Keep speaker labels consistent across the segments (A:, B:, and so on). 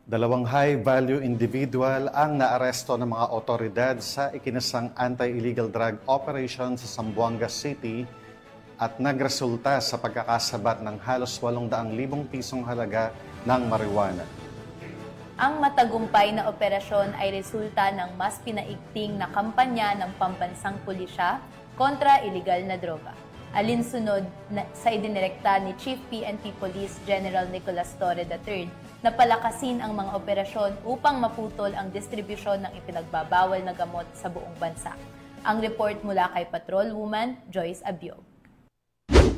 A: Dalawang high-value individual ang naaresto ng mga otoridad sa ikinasang anti-illegal drug operation sa Zamboanga City at nagresulta sa pagkakasabat ng halos 800,000 pisong halaga ng marijuana.
B: Ang matagumpay na operasyon ay resulta ng mas pinaigting na kampanya ng pambansang pulisya kontra iligal na droga. Alinsunod sa idinirekta ni Chief PNP Police General Nicolas Torre III na palakasin ang mga operasyon upang maputol ang distribusyon ng ipinagbabawal na gamot sa buong bansa. Ang report mula kay Patrolwoman Joyce Abiog.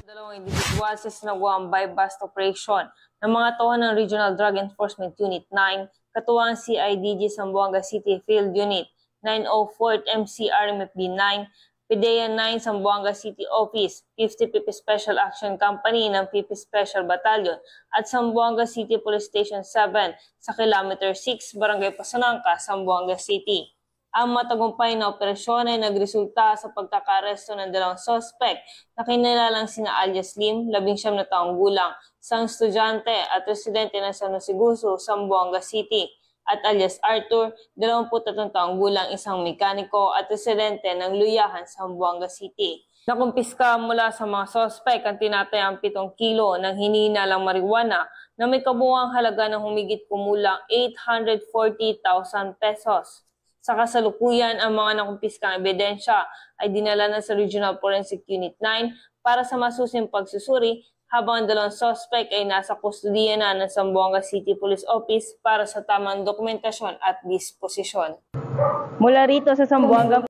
C: Dalawang individual sa sinagawang buy-bust operation ng mga tauhan ng Regional Drug Enforcement Unit 9, katuwang CIDG Zamboanga City Field Unit 904th MCRMFB 9, PDEA 9 Zamboanga City Office, 50th Special Action Company ng 50th Special Battalion at Zamboanga City Police Station 7 sa Kilometer 6, Barangay Pasanangka, Zamboanga City. Ang matagumpay na operasyon ay nagresulta sa pagkakaresto ng dalawang suspect na kinilalang sina alias Lim, 19 na taong gulang, isang estudyante at residente ng San Jose Guso, Zamboanga City, at alias Arthur, 23 taong gulang, isang mekaniko at residente ng Luyahan, Zamboanga City. Nakumpiska mula sa mga suspect ang tinatayang 7 kilo ng hinihinalang marijuana na may kabuuang halaga ng humigit kumulang 840,000 pesos. Sa kasalukuyan, ang mga nakumpiskang ebidensya ay dinala na sa Regional Forensic Unit 9 para sa masusing pagsusuri, habang ang dalawang suspect ay nasa kustudiya na ng Zamboanga City Police Office para sa tamang dokumentasyon at disposisyon. Mula rito sa Zamboanga